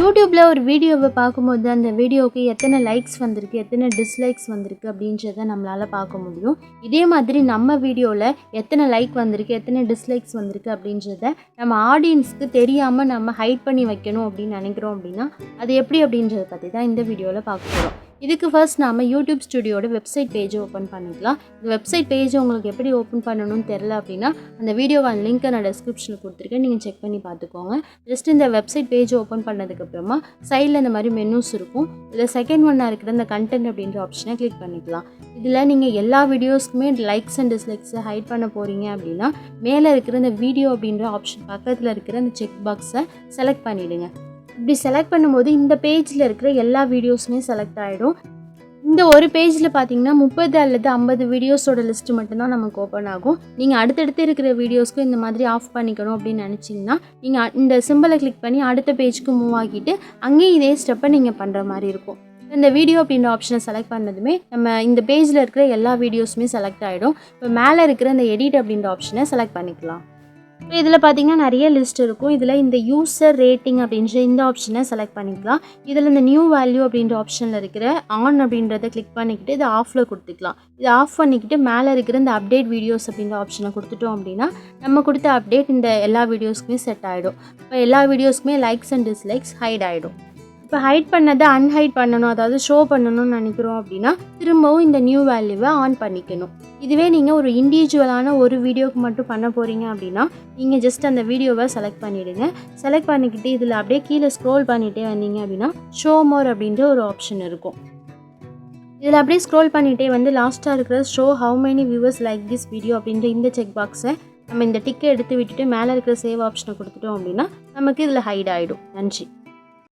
யூடியூப்பில் ஒரு வீடியோவை பார்க்கும்போது அந்த வீடியோவுக்கு எத்தனை லைக்ஸ் வந்திருக்கு, எத்தனை டிஸ்லைக்ஸ் வந்திருக்கு அப்படின்றத நம்மளால் பார்க்க முடியும். இதே மாதிரி நம்ம வீடியோவில் எத்தனை லைக் வந்திருக்கு, எத்தனை டிஸ்லைக்ஸ் வந்திருக்கு அப்படின்றத நம்ம ஆடியன்ஸ்க்கு தெரியாமல் நம்ம ஹைட் பண்ணி வைக்கணும் அப்படின்னு நினைக்கிறோம் அப்படின்னா அது எப்படி அப்படின்றத பற்றி தான் இந்த வீடியோவில் பார்க்க போகிறோம். இதுக்கு ஃபர்ஸ்ட் நாம் யூடியூப் ஸ்டுடியோட வெப்சைட் பேஜை ஓப்பன் பண்ணிக்கலாம். இந்த வெப்சைட் பேஜை உங்களுக்கு எப்படி ஓப்பன் பண்ணணும்னு தெரில அப்படின்னா அந்த வீடியோவான லிங்க்கை நான் டிஸ்கிரிப்ஷனில் கொடுத்துருக்கேன், நீங்கள் செக் பண்ணி பார்த்துக்கோங்க. ஜஸ்ட் இந்த வெப்சைட் பேஜை ஓப்பன் பண்ணதுக்கப்புறமா சைடில் இந்த மாதிரி மெனூஸ் இருக்கும். இதில் செகண்ட் ஒன்னாக இருக்கிற இந்த கண்டென்ட் அப்படின்ற ஆப்ஷனை கிளிக் பண்ணிக்கலாம். இதில் நீங்கள் எல்லா வீடியோஸ்க்குமே லைக்ஸ் அண்ட் டிஸ்லைக்ஸை ஹைட் பண்ண போகிறீங்க அப்படின்னா மேலே இருக்கிற இந்த வீடியோ அப்படின்ற ஆப்ஷன் பக்கத்தில் இருக்கிற அந்த செக் பாக்ஸை செலக்ட் பண்ணிவிடுங்க. இப்படி செலக்ட் பண்ணும்போது இந்த பேஜில் இருக்கிற எல்லா வீடியோஸுமே செலக்ட் ஆகிடும். இந்த ஒரு பேஜில் பார்த்தீங்கன்னா 30 அல்லது 50 வீடியோஸோட லிஸ்ட்டு மட்டும்தான் நமக்கு ஓப்பன் ஆகும். நீங்கள் அடுத்தடுத்து இருக்கிற வீடியோஸ்க்கு இந்த மாதிரி ஆஃப் பண்ணிக்கணும் அப்படின்னு நினச்சிங்கன்னா நீங்கள் இந்த சிம்பிளை கிளிக் பண்ணி அடுத்த பேஜுக்கு மூவ் ஆகிட்டு அங்கேயும் இதே ஸ்டெப்பை நீங்கள் பண்ணுற மாதிரி இருக்கும். இந்த வீடியோ அப்படின்ற ஆப்ஷனை செலக்ட் பண்ணதுமே நம்ம இந்த பேஜில் இருக்கிற எல்லா வீடியோஸுமே செலக்ட் ஆகிடும். இப்போ மேலே இருக்கிற இந்த எடிட் அப்படின்ற ஆப்ஷனை செலக்ட் பண்ணிக்கலாம். இப்போ இதில் பார்த்திங்கன்னா நிறைய லிஸ்ட் இருக்கும். இதில் இந்த யூசர் ரேட்டிங் அப்படின்ற இந்த ஆப்ஷனை செலக்ட் பண்ணிக்கலாம். இதில் இந்த நியூ வேல்யூ அப்படின்ற ஆப்ஷனில் இருக்கிற ஆன் அப்படின்றத கிளிக் பண்ணிக்கிட்டு இதை ஆஃபில் கொடுத்துக்கலாம். இதை ஆஃப் பண்ணிக்கிட்டு மேலே இருக்கிற இந்த அப்டேட் வீடியோஸ் அப்படின்ற ஆப்ஷனை கொடுத்துட்டோம் அப்படின்னா நம்ம கொடுத்த அப்டேட் இந்த எல்லா வீடியோஸ்க்குமே செட் ஆகிடும். இப்போ எல்லா வீடியோஸ்க்குமே லைக்ஸ் அண்ட் டிஸ்லைக்ஸ் ஹைட் ஆகிடும். இப்போ ஹைட் பண்ணதை அன்ஹைட் பண்ணணும், அதாவது ஷோ பண்ணணும்னு நினைக்கிறோம் அப்படின்னா திரும்பவும் இந்த நியூ வேல்யூவை ஆன் பண்ணிக்கணும். இதுவே நீங்கள் ஒரு இண்டிவிஜுவலான ஒரு வீடியோக்கு மட்டும் பண்ண போகிறீங்க அப்படின்னா நீங்கள் ஜஸ்ட் அந்த வீடியோவை செலக்ட் பண்ணிவிடுங்க. செலக்ட் பண்ணிக்கிட்டு இதில் அப்படியே கீழே ஸ்க்ரோல் பண்ணிகிட்டே வந்தீங்க அப்படின்னா ஷோ மோர் அப்படின்ற ஒரு ஆப்ஷன் இருக்கும். இதில் அப்படியே ஸ்க்ரோல் பண்ணிகிட்டே வந்து லாஸ்ட்டாக இருக்கிற show how many viewers like this video அப்படின்ற இந்த செக் பாக்ஸை நம்ம இந்த டிக்கை எடுத்து விட்டுட்டு மேலே இருக்கிற சேவ் ஆப்ஷனை கொடுத்துட்டோம் அப்படின்னா நமக்கு இதில் ஹைட் ஆகிடும். நன்றி.